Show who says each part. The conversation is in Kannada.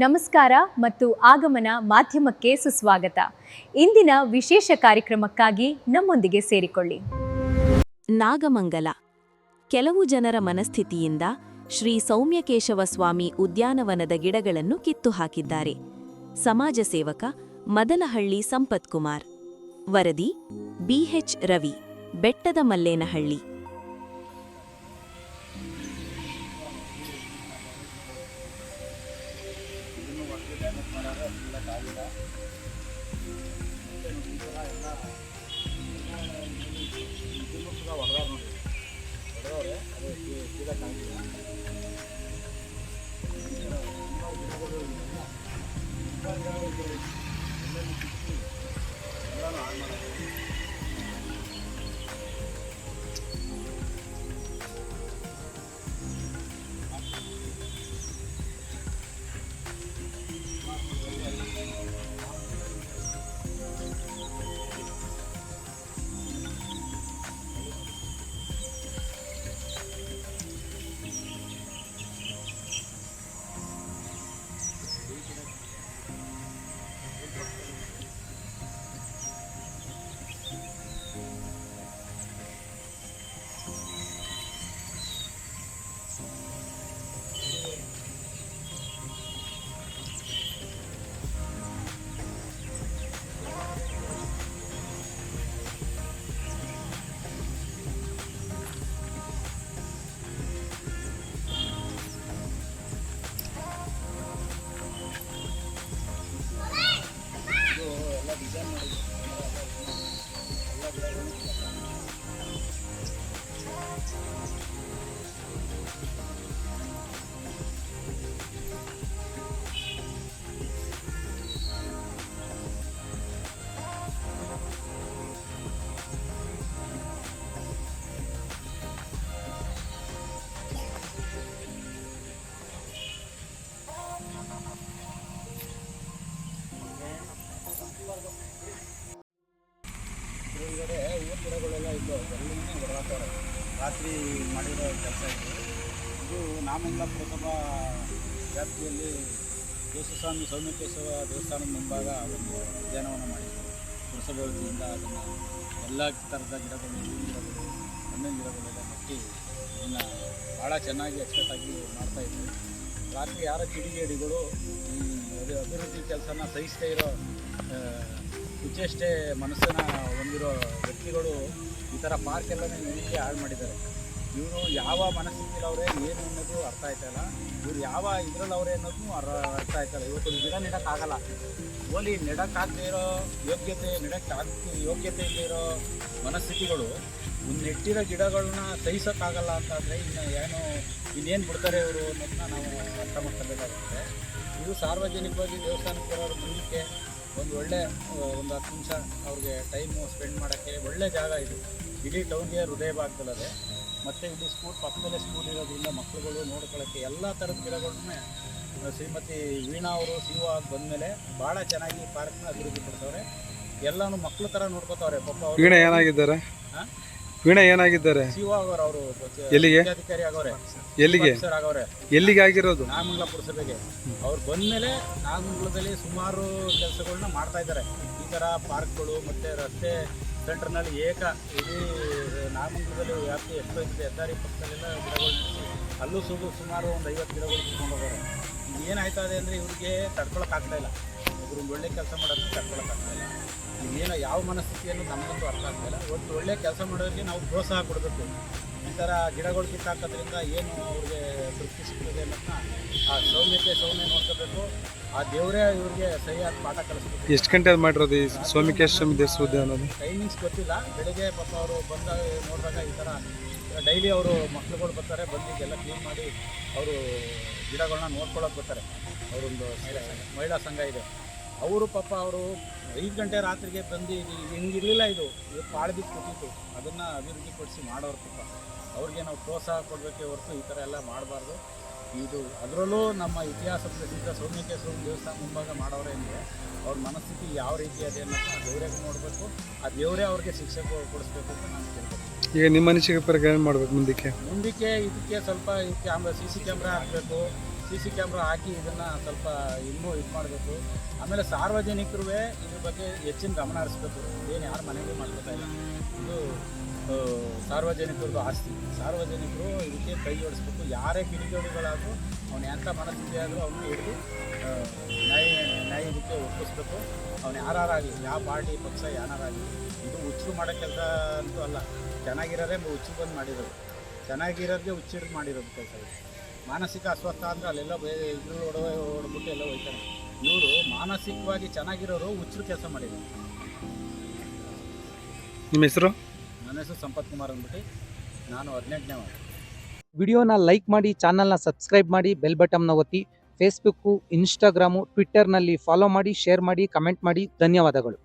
Speaker 1: ನಮಸ್ಕಾರ ಮತ್ತು ಆಗಮನ ಮಾಧ್ಯಮಕ್ಕೆ ಸುಸ್ವಾಗತ. ಇಂದಿನ ವಿಶೇಷ ಕಾರ್ಯಕ್ರಮಕ್ಕಾಗಿ ನಮ್ಮೊಂದಿಗೆ ಸೇರಿಕೊಳ್ಳಿ.
Speaker 2: ನಾಗಮಂಗಲ. ಕೆಲವು ಜನರ ಮನಸ್ಥಿತಿಯಿಂದ ಶ್ರೀ ಸೌಮ್ಯಕೇಶವ ಸ್ವಾಮಿ ಉದ್ಯಾನವನದ ಗಿಡಗಳನ್ನು ಕಿತ್ತು ಹಾಕಿದ್ದಾರೆ. ಸಮಾಜ ಸೇವಕ ಮದನಹಳ್ಳಿ ಸಂಪತ್ಕುಮಾರ್. ವರದಿ BH ರವಿ, ಬೆಟ್ಟದ ಮಲ್ಲೇನಹಳ್ಳಿ.
Speaker 3: ಗಿಡಗಳೆಲ್ಲ ಇದ್ದು ಎಲ್ಲನೇ ಹೊರಗಾಕ್ತಾರೆ. ರಾತ್ರಿ ಮಾಡಿರೋ ಕೆಲಸ ಇದು ನಾಮಂಗಲ ಪುರಸಭಾ ವ್ಯಾಪ್ತಿಯಲ್ಲಿ ಕೇಶವಸ್ವಾಮಿ ಸೌಮ್ಯಕೇಶವ ದೇವಸ್ಥಾನದ ಮುಂಭಾಗ ಒಂದು ಉದ್ಯಾನವನ ಮಾಡಿದ್ರು. ಪುರಸಭೆ ವತಿಯಿಂದ ಅದನ್ನು ಎಲ್ಲ ಥರದ ಗಿಡಗಳು, ಹೂವಿನ ಗಿಡಗಳು, ಹಣ್ಣಿನ ಗಿಡಗಳೆಲ್ಲ ನೆಟ್ಟಿ ಇದನ್ನು ಭಾಳ ಚೆನ್ನಾಗಿ ಅಚ್ಚುಕಟ್ಟಾಗಿ ಮಾಡ್ತಾಯಿದ್ರು. ರಾತ್ರಿ ಯಾರ ಕಿಡಿಗೇಡಿಗಳು ಈ ಅಭಿವೃದ್ಧಿ ಕೆಲಸನ ಸಹಿಸದೇ ಇರೋ ಕುಚೇಷ್ಟೇ ಮನಸ್ಸನ್ನು ಹೊಂದಿರೋ ವ್ಯಕ್ತಿಗಳು ಈ ಥರ ಪಾರ್ಕೆಲ್ಲನೇ ನಿಲ್ಲಿಸಿ ಹಾಳು ಮಾಡಿದ್ದಾರೆ. ಇವರು ಯಾವ ಮನಸ್ಥಿತಿಯಲ್ಲಿ ಅವರೇ ಏನು ಅನ್ನೋದು ಅರ್ಥ ಆಯ್ತಲ್ಲ, ಇವ್ರು ಯಾವ ಇದರಲ್ಲಿ ಅವರೇ ಅನ್ನೋದು ಅರ್ಥ ಆಯ್ತಲ್ಲ. ಇವತ್ತು ಗಿಡ ನೆಡೋಕ್ಕಾಗಲ್ಲ, ಓಲಿ ನೆಡೋಕ್ಕಾಗದೇ ಇರೋ ಯೋಗ್ಯತೆ ಇಲ್ಲದೆ ಇರೋ ಮನಸ್ಥಿತಿಗಳು ಒಂದು ನೆಟ್ಟಿರೋ ಗಿಡಗಳನ್ನ ಸಹಿಸೋಕ್ಕಾಗಲ್ಲ ಅಂತಂದರೆ ಇನ್ನೇನು ಬಿಡ್ತಾರೆ ಇವರು ಅನ್ನೋದನ್ನ ನಾವು ಅರ್ಥ ಮಾಡ್ಕೋಬೇಕಾಗುತ್ತೆ. ಇದು ಸಾರ್ವಜನಿಕವಾಗಿ ದೇವಸ್ಥಾನಕ್ಕೆ ಬರೋರು ಮುಂದಕ್ಕೆ ಒಂದು ಒಳ್ಳೆ ಒಂದು 10 ನಿಮಿಷ ಅವ್ರಿಗೆ ಟೈಮು ಸ್ಪೆಂಡ್ ಮಾಡೋಕ್ಕೆ ಒಳ್ಳೆ ಜಾಗ ಇದು. ಇಡೀ ಟೌನ್ಗೆ ಹೃದಯ ಭಾಗದಲ್ಲದೆ, ಮತ್ತು ಇಲ್ಲಿ ಪಕ್ಕದಲ್ಲೇ ಸ್ಕೂಲ್ ಇರೋದ್ರಿಂದ ಮಕ್ಕಳುಗಳು ನೋಡ್ಕೊಳ್ಳೋಕ್ಕೆ ಎಲ್ಲ ಥರದ ಗಿಡಗಳನ್ನೇ ಶ್ರೀಮತಿ ವೀಣಾ ಅವರು CEO ಆಗಿ ಬಂದಮೇಲೆ ಭಾಳ ಚೆನ್ನಾಗಿ ಪಾರ್ಕ್ನ ಅಭಿವೃದ್ಧಿ ಪಡಿಸವ್ರೆ. ಎಲ್ಲನೂ ಮಕ್ಕಳು ಥರ ನೋಡ್ಕೋತವ್ರೆ. ಪಾಪ ಅವರು
Speaker 4: ವೀಣಾ ಏನಾಗಿದ್ದಾರೆ
Speaker 3: CEO ಆಗೋರು, ಅವರು
Speaker 4: ಎಲ್ಲಿಗೆ
Speaker 3: ಅಧಿಕಾರಿ ಆಗೋರೆ,
Speaker 4: ಎಲ್ಲಿಗೆ
Speaker 3: ಆಗವ್ರೆ,
Speaker 4: ಎಲ್ಲಿಗೆ ಆಗಿರೋದು
Speaker 3: ನಾಗಮಂಗಲ ಪುರಸಭೆಗೆ. ಅವ್ರು ಬಂದಮೇಲೆ ನಾಗಮಂಗಲದಲ್ಲಿ ಸುಮಾರು ಕೆಲಸಗಳನ್ನ ಮಾಡ್ತಾ ಇದ್ದಾರೆ. ಈ ಥರ ಪಾರ್ಕ್ಗಳು ಮತ್ತು ರಸ್ತೆ ಸೆಂಟರ್ನಲ್ಲಿ ಇಡೀ ನಾಗಮಂಗಲದಲ್ಲಿ ವ್ಯಾಪ್ತಿ ಎಷ್ಟು ಇದೆ, ಹೆದ್ದಾರಿ ಪಕ್ಕದಲ್ಲೆಲ್ಲ ಗಿಡಗಳು ನಿಲ್ಲಿಸಿ ಅಲ್ಲೂ ಸುಮಾರು ಒಂದು 50 ಗಿಡಗಳು ತಿಳ್ಕೊಂಡು ಹೋಗೋರೆ. ಏನಾಯ್ತಾ ಇದೆ ಅಂದರೆ ಇವ್ರಿಗೆ ತಡ್ಕೊಳಕ್ಕಾಗ್ತಾಯಿಲ್ಲ. ಇವರು ಒಳ್ಳೆ ಕೆಲಸ ಮಾಡೋದಕ್ಕೆ ತಡ್ಕೊಳಕ್ಕಾಗ್ತಾಯಿಲ್ಲ. ಏನೋ ಯಾವ ಮನಸ್ಥಿತಿಯನ್ನು ನಮಗಂತೂ ಅರ್ಥ ಆಗ್ತಾಯಿಲ್ಲ. ಒಂದು ಒಳ್ಳೆ ಕೆಲಸ ಮಾಡೋದಕ್ಕೆ ನಾವು ಪ್ರೋತ್ಸಾಹ ಕೊಡಬೇಕು. ಈ ಥರ ಗಿಡಗಳು ಕಿತ್ತಾಕೋದ್ರಿಂದ ಏನು ಅವ್ರಿಗೆ ತೃಪ್ತಿ ಸಿಗ್ತದೆ ಅನ್ನೋದನ್ನ ಆ ಸೌಮ್ಯ ನೋಡ್ಕೋಬೇಕು. ಆ ದೇವರೇ ಇವ್ರಿಗೆ ಸರಿಯಾದ ಪಾಠ ಕಲಿಸ್ಬೇಕು.
Speaker 4: ಎಷ್ಟು ಗಂಟೆ ಮಾಡಿರೋದು ಈ ಸೌಮ್ಯಕೇಶವ ದೇವಸ್ಥಾನ?
Speaker 3: ಟೈಮಿಂಗ್ಸ್ ಗೊತ್ತಿಲ್ಲ. ಬೆಳಿಗ್ಗೆ ಪಾಪ ಅವರು ಬಂದಾಗ ನೋಡಿದಾಗ ಈ ಥರ ಡೈಲಿ ಅವರು ಮಕ್ಳುಗಳು ಬರ್ತಾರೆ, ಬಂದಿದ್ದೆಲ್ಲ ಕ್ಲೀನ್ ಮಾಡಿ ಅವರು ಗಿಡಗಳನ್ನ ನೋಡ್ಕೊಳ್ಳೋಕೆ ಬರ್ತಾರೆ. ಅವರೊಂದು ಮಹಿಳಾ ಸಂಘ ಇದೆ. ಅವರು ಪಾಪ ಅವರು 5 ಗಂಟೆ ರಾತ್ರಿಗೆ ಬಂದು ಹಿಂಗಿರಲಿಲ್ಲ, ಇದು ಪಾಳು ಬಿದ್ದು ಕೂತಿತ್ತು. ಅದನ್ನು ಅಭಿವೃದ್ಧಿಪಡಿಸಿ ಮಾಡೋರು ಪಾಪ. ಅವ್ರಿಗೆ ನಾವು ಪ್ರೋತ್ಸಾಹ ಕೊಡಬೇಕೇ ಹೊರತು ಈ ಥರ ಎಲ್ಲ ಮಾಡಬಾರ್ದು. ಇದು ಅದರಲ್ಲೂ ನಮ್ಮ ಇತಿಹಾಸ ಪ್ರಸಿದ್ಧ ಸೌಮ್ಯಕೇಶ್ವರ ದೇವಸ್ಥಾನ ಮುಂಭಾಗ ಮಾಡೋರೆ ಅಂದರೆ ಅವ್ರ ಮನಸ್ಥಿತಿ ಯಾವ ರೀತಿ ಇದೆ ಅನ್ನೋದನ್ನ ಆ ದೇವರೇ ನೋಡಬೇಕು, ಆ ದೇವರೇ ಅವ್ರಿಗೆ ಶಿಕ್ಷೆ ಕೊಡಿಸ್ಬೇಕು ಅಂತ ನಾನು ಕೇಳ್ತೀನಿ.
Speaker 4: ಈಗ ನಿಮ್ಮ ಅನಿಸಿಕೆ ಪ್ರಕಾರ ಏನು ಮಾಡ್ಬೇಕು ಮುಂದಕ್ಕೆ?
Speaker 3: ಇದಕ್ಕೆ ಸ್ವಲ್ಪ ಕ್ಯಾಮ್ರಾ CC ಕ್ಯಾಮ್ರಾ ಹಾಕಬೇಕು. CC ಕ್ಯಾಮ್ರಾ ಹಾಕಿ ಇದನ್ನು ಸ್ವಲ್ಪ ಇನ್ನೂ ಇದು ಮಾಡಬೇಕು. ಆಮೇಲೆ ಸಾರ್ವಜನಿಕರು ಇದ್ರ ಬಗ್ಗೆ ಹೆಚ್ಚಿನ ಗಮನ ಹರಿಸ್ಬೇಕು. ಏನು ಯಾರು ಮನೆಗೆ ಮಾಡ್ಕೋತಾ ಇಲ್ಲ, ಇದು ಸಾರ್ವಜನಿಕರದ್ದು ಆಸ್ತಿ. ಸಾರ್ವಜನಿಕರು ಇದಕ್ಕೆ ಕೈ ಜೋಡಿಸ್ಬೇಕು. ಯಾರೇ ಕಿಡಿಗೇಡಿಗಳಾದರೂ ಅವ್ನು ಎಂಥ ಮನಸ್ಥಿತಿ ಆದರೂ ಅವನು ಹಿಡಿದು ನ್ಯಾಯ ಇದಕ್ಕೆ ಒಪ್ಪಿಸ್ಬೇಕು. ಅವ್ನು ಯಾರಾಗಲಿ, ಯಾವ ಪಾರ್ಟಿ ಪಕ್ಷ ಯಾರಾಗಲಿ, ಇದು ಹುಚ್ಚು ಮಾಡೋ ಕೆಲಸ ಅಂತೂ ಅಲ್ಲ. ಚೆನ್ನಾಗಿರೋದೇ ಹುಚ್ಚು ಬಂದು ಮಾಡಿರೋದು, ಚೆನ್ನಾಗಿರೋರಿಗೆ ಹುಚ್ಚಿಡ್ದು ಮಾಡಿರೋದು ಕೆಲಸ ಇದು. ಮಾನಸಿಕ ಅಸ್ವಸ್ಥ ಅಂದರೆ ಅಲ್ಲೆಲ್ಲ ಇದ್ರ ಹೊಡ್ಬಿಟ್ಟು ಎಲ್ಲ ಹೋಗ್ತಾರೆ. ಇವರು ಮಾನಸಿಕವಾಗಿ ಚೆನ್ನಾಗಿರೋರು ಹುಚ್ಚರು ಕೆಲಸ ಮಾಡಿದ್ದಾರೆ.
Speaker 4: ನಿಮ್ಮ ಹೆಸರು?
Speaker 3: ನನ್ನ ಹೆಸರು ಸಂಪತ್ ಕುಮಾರ್ ಅಂದ್ಬಿಟ್ಟು, ನಾನು 18ನೇ ವಾರ್ಡ್.
Speaker 5: ವಿಡಿಯೋನ ಲೈಕ್ ಮಾಡಿ, ಚಾನಲ್ನ ಸಬ್ಸ್ಕ್ರೈಬ್ ಮಾಡಿ, ಬೆಲ್ ಬಟನ್ನ ಒತ್ತಿ. ಫೇಸ್ಬುಕ್ಕು, ಇನ್ಸ್ಟಾಗ್ರಾಮು, ಟ್ವಿಟ್ಟರ್ನಲ್ಲಿ ಫಾಲೋ ಮಾಡಿ, ಶೇರ್ ಮಾಡಿ, ಕಮೆಂಟ್ ಮಾಡಿ. ಧನ್ಯವಾದಗಳು.